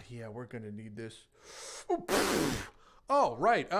Yeah, we're gonna need this. Oh, right.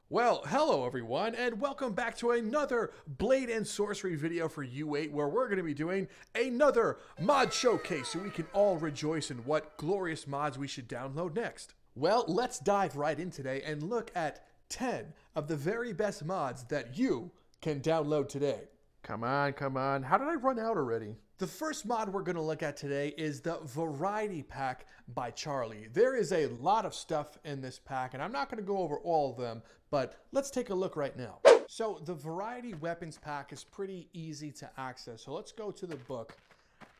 Well, hello everyone, and welcome back to another Blade and Sorcery video for U8, where we're gonna be doing another mod showcase so we can all rejoice in what glorious mods we should download next. Well, let's dive right in today and look at 10 of the very best mods that you can download today. Come on, come on. How did I run out already? The first mod we're going to look at today is the Variety Pack by Charlie. There is a lot of stuff in this pack, and I'm not going to go over all of them, but let's take a look right now. So the Variety Weapons Pack is pretty easy to access, so let's go to the book.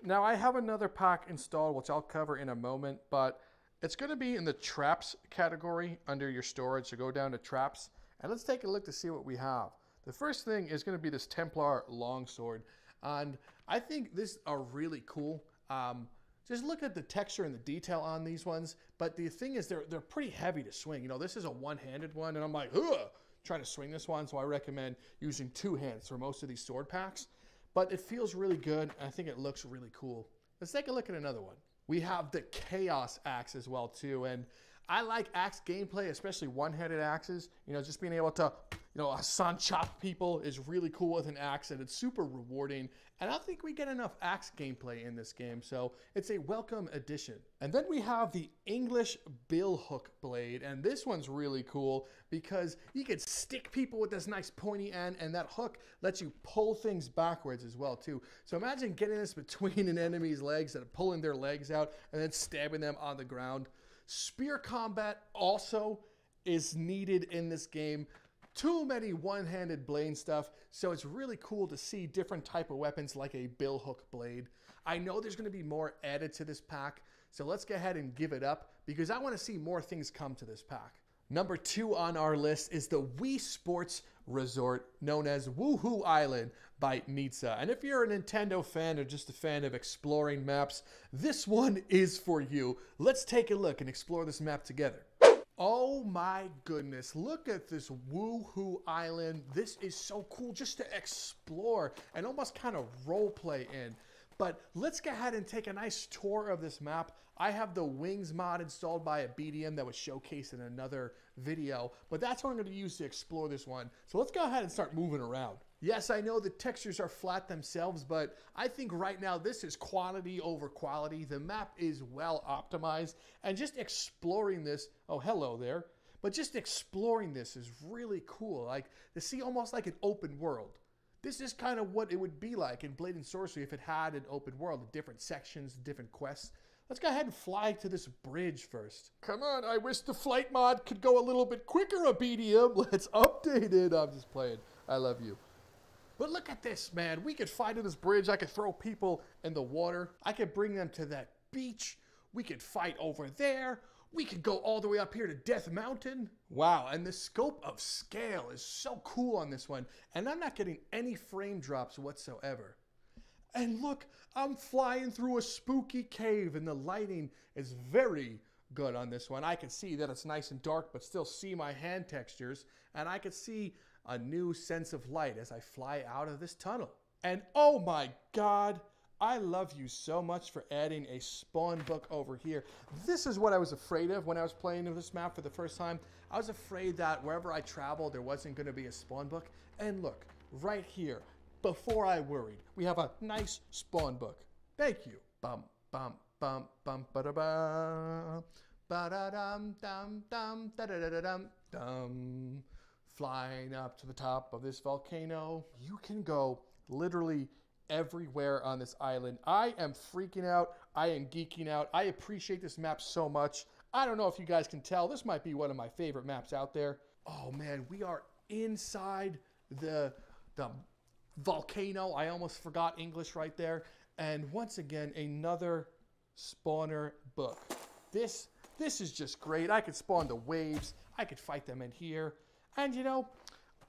Now I have another pack installed, which I'll cover in a moment, but it's going to be in the Traps category under your storage, so go down to Traps, and let's take a look to see what we have. The first thing is going to be this Templar longsword, and I think these are really cool. Just look at the texture and the detail on these ones, but the thing is they're pretty heavy to swing. You know, this is a one-handed one, and I'm like, ugh, trying to swing this one, so I recommend using two hands for most of these sword packs. But it feels really good, and I think it looks really cool. Let's take a look at another one. We have the Chaos Axe as well, too, and I like axe gameplay, especially one-handed axes. You know, just being able to, sun chop people is really cool with an axe, and it's super rewarding. And I don't think we get enough axe gameplay in this game, so it's a welcome addition. And then we have the English Billhook Blade, and this one's really cool because you can stick people with this nice pointy end, and that hook lets you pull things backwards as well, too. So imagine getting this between an enemy's legs and pulling their legs out and then stabbing them on the ground. Spear combat also is needed in this game. Too many one-handed blade stuff, so it's really cool to see different type of weapons like a billhook blade. I know there's going to be more added to this pack, so let's go ahead and give it up because I want to see more things come to this pack. Number 2 on our list is the Wii Sports Resort, known as Woohoo Island by Nitsa. And if you're a Nintendo fan or just a fan of exploring maps, this one is for you. Let's take a look and explore this map together. Oh my goodness, look at this Woohoo Island. This is so cool just to explore and almost kind of role play in. But let's go ahead and take a nice tour of this map. I have the Wings mod installed by a BDM that was showcased in another video, but that's what I'm going to use to explore this one. So let's go ahead and start moving around. Yes, I know the textures are flat themselves, but I think right now this is quantity over quality. The map is well optimized, and just exploring this, oh, hello there, but just exploring this is really cool. Like, to see almost like an open world. This is kind of what it would be like in Blade and Sorcery if it had an open world with different sections, different quests. Let's go ahead and fly to this bridge first. Come on, I wish the flight mod could go a little bit quicker, a BDM. Let's update it. I'm just playing. I love you. But look at this, man. We could fly to this bridge. I could throw people in the water. I could bring them to that beach. We could fight over there. We could go all the way up here to Death Mountain. Wow, and the scope of scale is so cool on this one. And I'm not getting any frame drops whatsoever. And look, I'm flying through a spooky cave, and the lighting is very good on this one. I can see that it's nice and dark, but still see my hand textures. And I can see a new sense of light as I fly out of this tunnel. And oh my God, I love you so much for adding a spawn book over here. This is what I was afraid of when I was playing this map for the first time. I was afraid that wherever I traveled, there wasn't going to be a spawn book. And look, right here, before I worried, we have a nice spawn book. Thank you. Bum, bum, bum, bum, ba-da-ba. Ba-da-dum, dum, dum, da-da-da-da-dum, dum. Flying up to the top of this volcano. You can go literally everywhere on this island. I am freaking out. I am geeking out. I appreciate this map so much. I don't know if you guys can tell. This might be one of my favorite maps out there. Oh man, we are inside the volcano. I almost forgot English right there. And once again, another spawner book. This is just great. I could spawn the waves. I could fight them in here. And you know,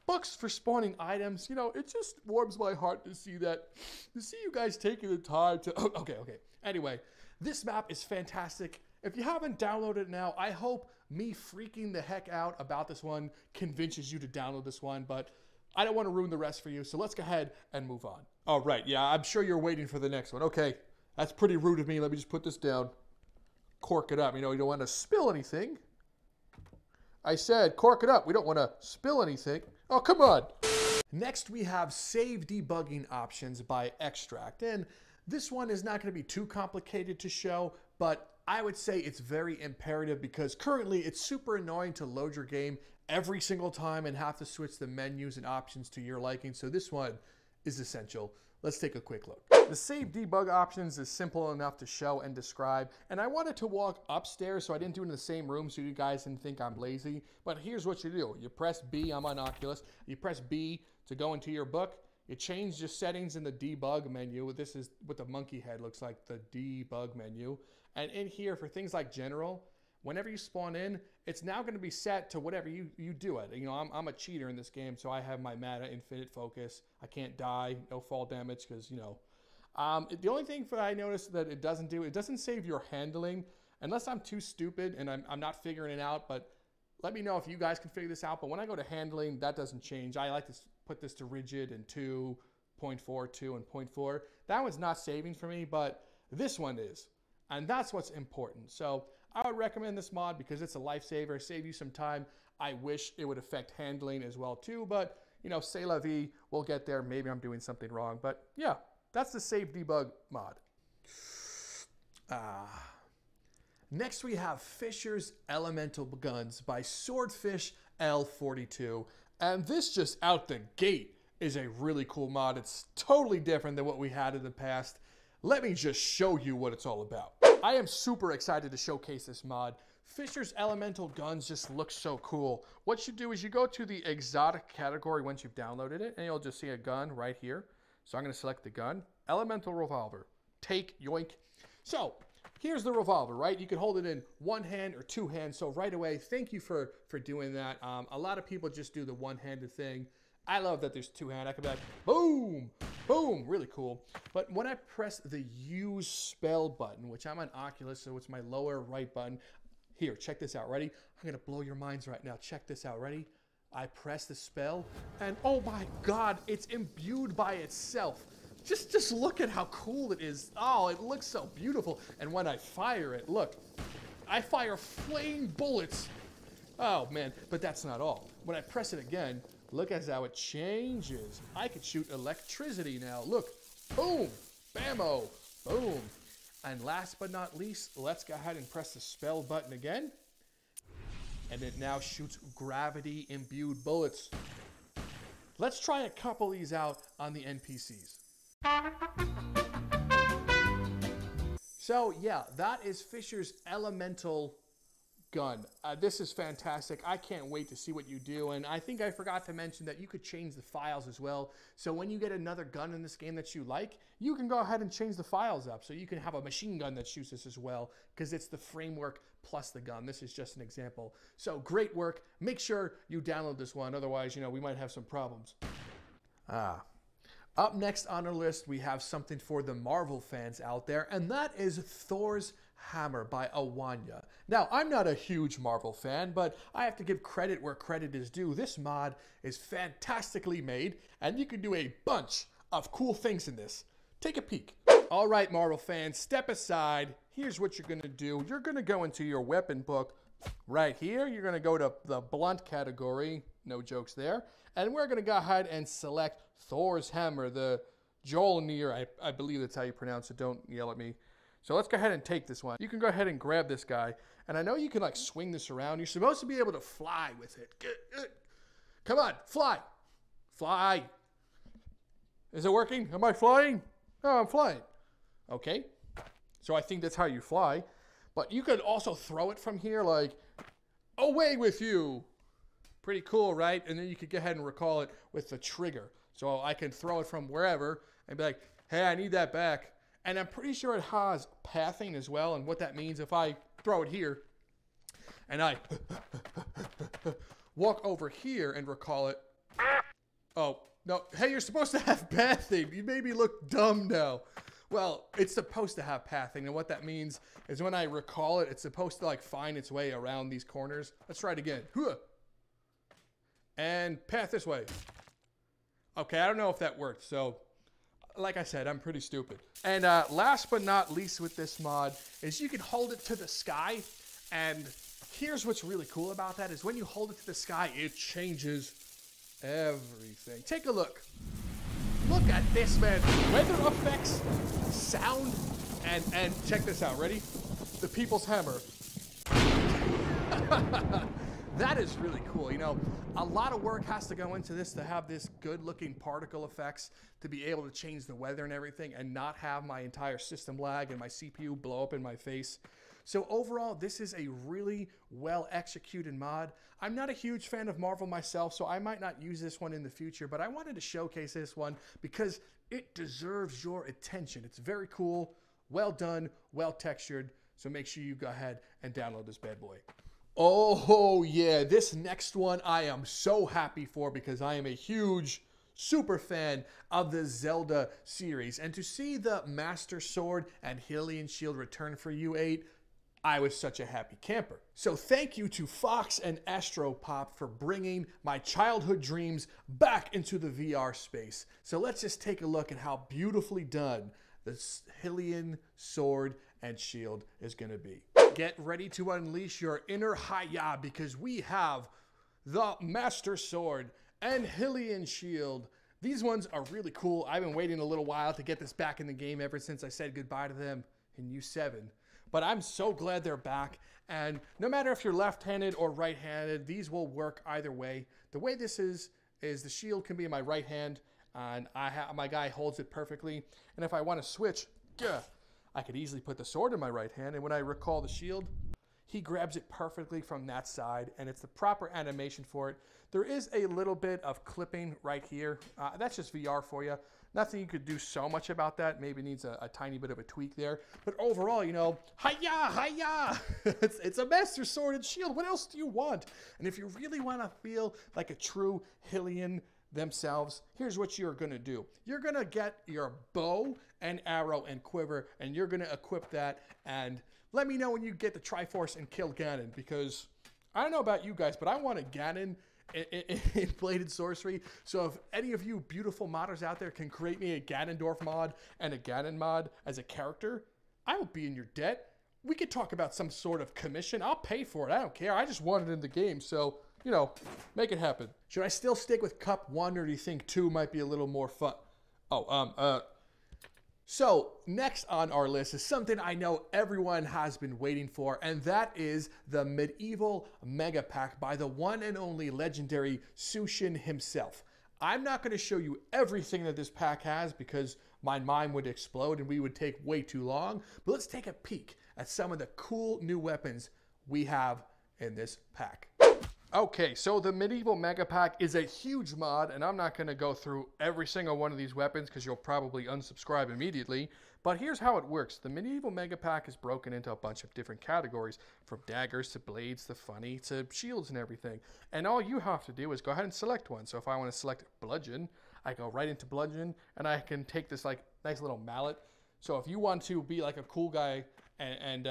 books for spawning items, you know, it just warms my heart to see that, to see you guys taking the time to, okay. Anyway, this map is fantastic. If you haven't downloaded it now, I hope me freaking the heck out about this one convinces you to download this one, but I don't want to ruin the rest for you, so let's go ahead and move on. All right, yeah, I'm sure you're waiting for the next one. Okay, that's pretty rude of me. Let me just put this down. cork it up. You know, you don't want to spill anything. I said cork it up. We don't want to spill anything. Oh, come on. Next, we have save debugging options by Extract. And this one is not going to be too complicated to show, but I would say it's very imperative because currently it's super annoying to load your game every single time and have to switch the menus and options to your liking. So this one is essential. Let's take a quick look. The save debug options is simple enough to show and describe, and I wanted to walk upstairs so I didn't do it in the same room so you guys didn't think I'm lazy. But here's what you do. You press B, I'm on Oculus. You press B to go into your book. You change your settings in the debug menu. This is what the monkey head looks like, the debug menu. And in here, for things like general, whenever you spawn in, it's now going to be set to whatever you do it. You know, I'm a cheater in this game, so I have my mana infinite focus. I can't die, no fall damage, because, you know. The only thing that I noticed that it doesn't do, it doesn't save your handling, unless I'm too stupid and I'm not figuring it out, but let me know if you guys can figure this out. But when I go to handling, that doesn't change. I like to put this to rigid and 2, 0.4, 2, and 0.4. That one's not saving for me, but this one is. And that's what's important. So I would recommend this mod because it's a lifesaver, save you some time. I wish it would affect handling as well too, but you know, c'est la vie, we'll get there. Maybe I'm doing something wrong, but yeah, that's the save debug mod. Next we have Fisher's Elemental Guns by Swordfish L42. And this just out the gate is a really cool mod. It's totally different than what we had in the past. Let me just show you what it's all about. I am super excited to showcase this mod. Fisher's Elemental Guns just look so cool. What you do is you go to the exotic category once you've downloaded it, and you'll just see a gun right here. So I'm going to select the gun. Elemental Revolver. Take, yoink. So here's the revolver, right? You can hold it in one hand or two hands. So right away, thank you for doing that. A lot of people just do the one-handed thing. I love that there's two-hand. I can be like, boom, boom, really cool. But when I press the use spell button, which I'm on Oculus, so it's my lower right button. Here, check this out. Ready? I'm going to blow your minds right now. Check this out. Ready? I press the spell, and oh my God, it's imbued by itself. Just look at how cool it is. Oh, it looks so beautiful. And when I fire it, look, I fire flame bullets. Oh man, but that's not all. When I press it again, look at how it changes. I can shoot electricity now. Look, boom, bammo, boom. And last but not least, let's go ahead and press the spell button again. And it now shoots gravity imbued bullets. Let's try a couple of these out on the NPCs. So yeah, that is Fisher's Elemental Gun. This is fantastic. I can't wait to see what you do. And I think I forgot to mention that you could change the files as well. So when you get another gun in this game that you like, you can go ahead and change the files up. So you can have a machine gun that shoots this as well, because it's the framework plus the gun. This is just an example. So great work. Make sure you download this one. Otherwise, you know, we might have some problems. Up next on our list, we have something for the Marvel fans out there, and that is Thor's Hammer by Awonya. Now, I'm not a huge Marvel fan, but I have to give credit where credit is due. This mod is fantastically made, and you can do a bunch of cool things in this. Take a peek. All right, Marvel fans, step aside. Here's what you're going to do. You're going to go into your weapon book right here. You're going to go to the blunt category. No jokes there. And we're going to go ahead and select Thor's Hammer, the Jolnir. I believe that's how you pronounce it. Don't yell at me. So let's go ahead and take this one. You can go ahead and grab this guy. And I know you can like swing this around. You're supposed to be able to fly with it. Come on, fly. Fly. Is it working? Am I flying? Oh, I'm flying. Okay. So I think that's how you fly. But you could also throw it from here like, away with you. Pretty cool, right? And then you could go ahead and recall it with the trigger. So I can throw it from wherever and be like, hey, I need that back. And I'm pretty sure it has pathing as well. And what that means, if I throw it here and I walk over here and recall it. Oh, no. Hey, you're supposed to have pathing. You made me look dumb now. Well, it's supposed to have pathing. And what that means is when I recall it, it's supposed to like find its way around these corners. Let's try it again. And path this way. Okay, I don't know if that worked. So like I said, I'm pretty stupid. And last but not least with this mod is you can hold it to the sky. And here's what's really cool about that is when you hold it to the sky, it changes everything. Take a look. Look at this, man. Weather effects, sound, and check this out. Ready? The People's Hammer. That is really cool. You know, a lot of work has to go into this to have this good looking particle effects, to be able to change the weather and everything and not have my entire system lag and my CPU blow up in my face. So overall, this is a really well executed mod. I'm not a huge fan of Marvel myself, so I might not use this one in the future, but I wanted to showcase this one because it deserves your attention. It's very cool, well done, well textured. So make sure you go ahead and download this bad boy. Oh yeah, this next one I am so happy for because I am a huge super fan of the Zelda series. And to see the Master Sword and Hylian shield return for U8, I was such a happy camper. So thank you to Fox and Astropop for bringing my childhood dreams back into the VR space. So let's just take a look at how beautifully done this Hylian sword and shield is going to be. Get ready to unleash your inner Hylian because we have the Master Sword and Hylian shield. These ones are really cool. I've been waiting a little while to get this back in the game ever since I said goodbye to them in U7. But I'm so glad they're back. And no matter if you're left-handed or right-handed, these will work either way. The way this is the shield can be in my right hand, and my guy holds it perfectly. And if I want to switch, I could easily put the sword in my right hand, and when I recall the shield, he grabs it perfectly from that side, and it's the proper animation for it. There is a little bit of clipping right here. That's just VR for you. Nothing you could do so much about that. Maybe needs a tiny bit of a tweak there. But overall, you know, hiya, hiya! It's a Master Sword and Shield. What else do you want? And if you really want to feel like a true Hylian themselves, here's what you're going to do. You're going to get your bow and arrow and quiver, and you're going to equip that. And let me know when you get the Triforce and kill Ganon, because I don't know about you guys, but I want a Ganon in Blades and Sorcery. So if any of you beautiful modders out there can create me a Ganondorf mod and a Ganon mod as a character, I won't be in your debt. We could talk about some sort of commission. I'll pay for it. I don't care. I just want it in the game. So, you know, make it happen. Should I still stick with Cup 1, or do you think 2 might be a little more fun? So next on our list is something I know everyone has been waiting for, and that is the Medieval Mega Pack by the one and only legendary Sushin himself. I'm not going to show you everything that this pack has because my mind would explode and we would take way too long, but let's take a peek at some of the cool new weapons we have in this pack. Okay, so the Medieval Mega Pack is a huge mod, and I'm not going to go through every single one of these weapons because you'll probably unsubscribe immediately. But here's how it works. The Medieval Mega Pack is broken into a bunch of different categories, from daggers to blades to funny to shields and everything. And all you have to do is go ahead and select one. So if I want to select bludgeon, I go right into bludgeon, and I can take this like nice little mallet. So if you want to be like a cool guy and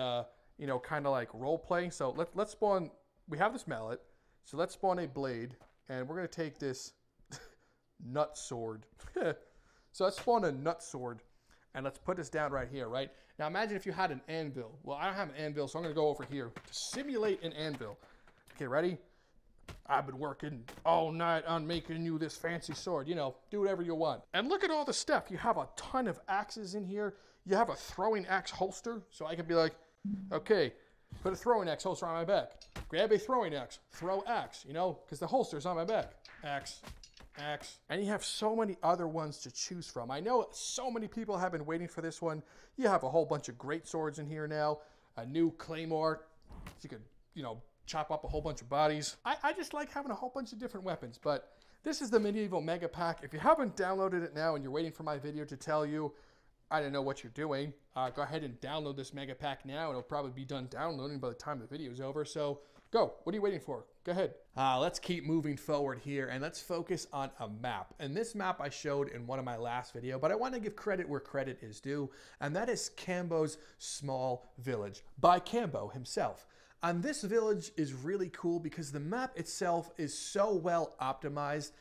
you know, kind of like role play. So let's spawn. We have this mallet. So let's spawn a blade, and we're going to take this nut sword. So let's spawn a nut sword, and let's put this down right here, right? Now imagine if you had an anvil. Well, I don't have an anvil, so I'm going to go over here to simulate an anvil. Okay, ready? I've been working all night on making you this fancy sword. You know, do whatever you want. And look at all the stuff. You have a ton of axes in here. You have a throwing axe holster, so I can be like, okay, put a throwing axe holster on my back. Grab a throwing axe. Throw axe, you know, because the holster's on my back. Axe, axe. And you have so many other ones to choose from. I know so many people have been waiting for this one. You have a whole bunch of great swords in here now. A new claymore. You could, you know, chop up a whole bunch of bodies. I just like having a whole bunch of different weapons. But this is the Medieval Mega Pack. If you haven't downloaded it now and you're waiting for my video to tell you, I don't know what you're doing, go ahead and download this Mega Pack now. It'll probably be done downloading by the time the video is over. So go. What are you waiting for? Go ahead. Let's keep moving forward here, and let's focus on a map. And this map I showed in one of my last video, but I want to give credit where credit is due, and that is CAMBO'S Small Village by Cambo himself. And this village is really cool because the map itself is so well optimized.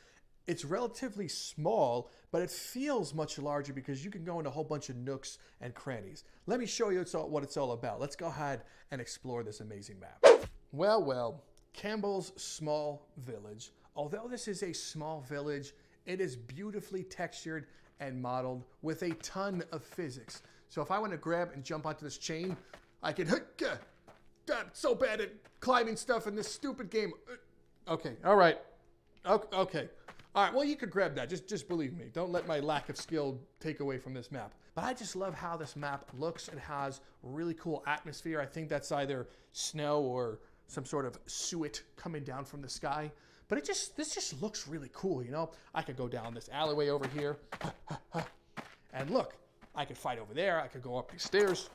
It's relatively small, but it feels much larger because you can go into a whole bunch of nooks and crannies. Let me show you what it's all about. Let's go ahead and explore this amazing map. Well, CAMBO'S small village. Although this is a small village, it is beautifully textured and modeled with a ton of physics. So if I want to grab and jump onto this chain, I can, I'm so bad at climbing stuff in this stupid game. Okay, all right. Okay. All right, well, you could grab that. Just believe me. Don't let my lack of skill take away from this map. But I just love how this map looks. It has really cool atmosphere. I think that's either snow or some sort of suet coming down from the sky. But this just looks really cool, you know? I could go down this alleyway over here. And look, I could fight over there. I could go up these stairs.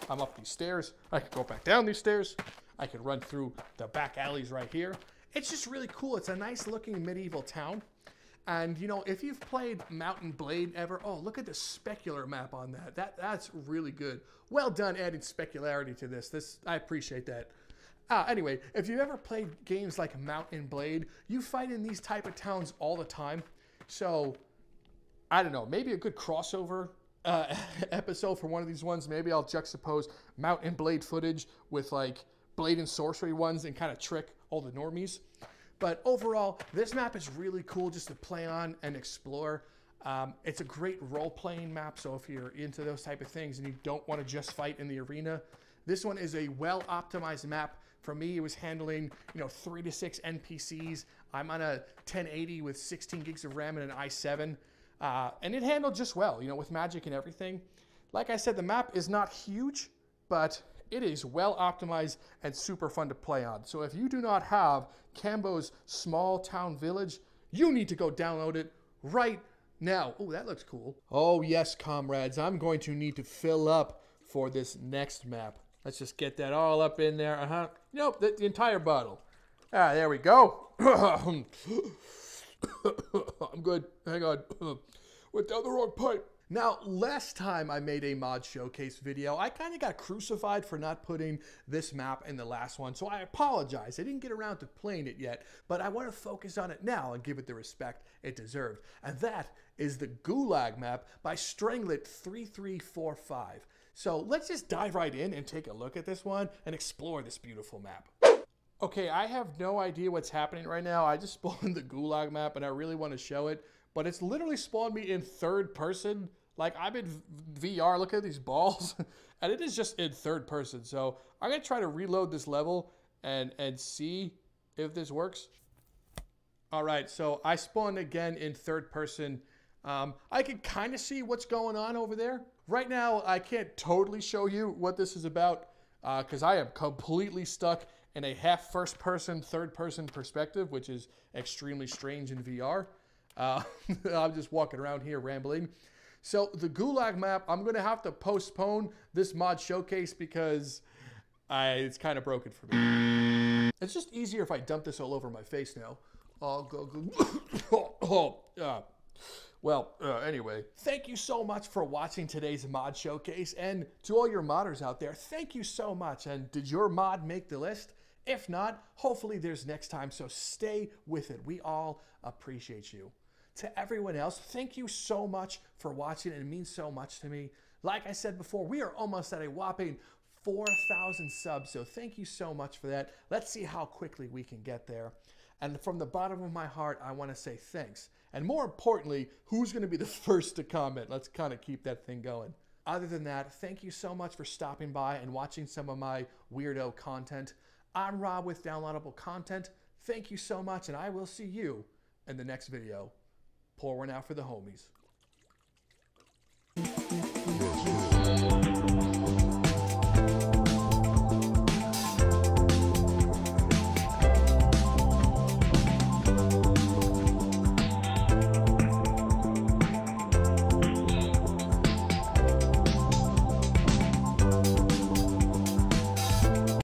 I'm up these stairs. I could go back down these stairs. I could run through the back alleys right here. It's just really cool. It's a nice looking medieval town. And you know, if you've played Mountain Blade ever, oh, look at the specular map on that. That's really good. Well done adding specularity to this. I appreciate that. Anyway, if you've ever played games like Mountain Blade, you fight in these type of towns all the time. So, I don't know, maybe a good crossover episode for one of these ones. Maybe I'll juxtapose Mountain Blade footage with like Blade and Sorcery ones and kind of trick all the normies. But overall, this map is really cool just to play on and explore. It's a great role-playing map, so if you're into those type of things and you don't want to just fight in the arena, this one is a well-optimized map. For me, it was handling, 3 to 6 NPCs. I'm on a 1080 with 16 gigs of RAM and an i7. And it handled just well, with magic and everything. Like I said, the map is not huge, but it is well optimized and super fun to play on. So if you do not have CAMBO'S Small Town Village, you need to go download it right now. Oh, that looks cool. Oh yes, comrades, I'm going to need to fill up for this next map. Let's just get that all up in there. Nope, the entire bottle. There we go. I'm good. Hang on. Went down the wrong pipe. Now, last time I made a mod showcase video, I kind of got crucified for not putting this map in the last one, so I apologize. I didn't get around to playing it yet, but I want to focus on it now and give it the respect it deserved. And that is the Gulag map by Stranglet3345. So let's just dive right in and take a look at this one and explore this beautiful map. Okay, I have no idea what's happening right now. I just spawned the Gulag map and I really want to show it, but it's literally spawned me in third person. Like, I'm in VR, look at these balls, and it is just in third person. So I'm going to try to reload this level and see if this works. All right, so I spawned again in third person. I can kind of see what's going on over there. Right now, I can't totally show you what this is about because I am completely stuck in a half first person, third person perspective, which is extremely strange in VR. I'm just walking around here rambling. So the Gulag map, I'm going to have to postpone this mod showcase because it's kind of broken for me. It's just easier if I dump this all over my face now. Anyway, thank you so much for watching today's mod showcase. And to all your modders out there, thank you so much. And did your mod make the list? If not, hopefully there's next time. So stay with it. We all appreciate you. To everyone else, thank you so much for watching. It means so much to me. Like I said before, we are almost at a whopping 4,000 subs, so thank you so much for that. Let's see how quickly we can get there. And from the bottom of my heart, I want to say thanks. And more importantly, who's going to be the first to comment? Let's kind of keep that thing going. Other than that, thank you so much for stopping by and watching some of my weirdo content. I'm Rob with Downloadable Content. Thank you so much, and I will see you in the next video. Pour one out for the homies.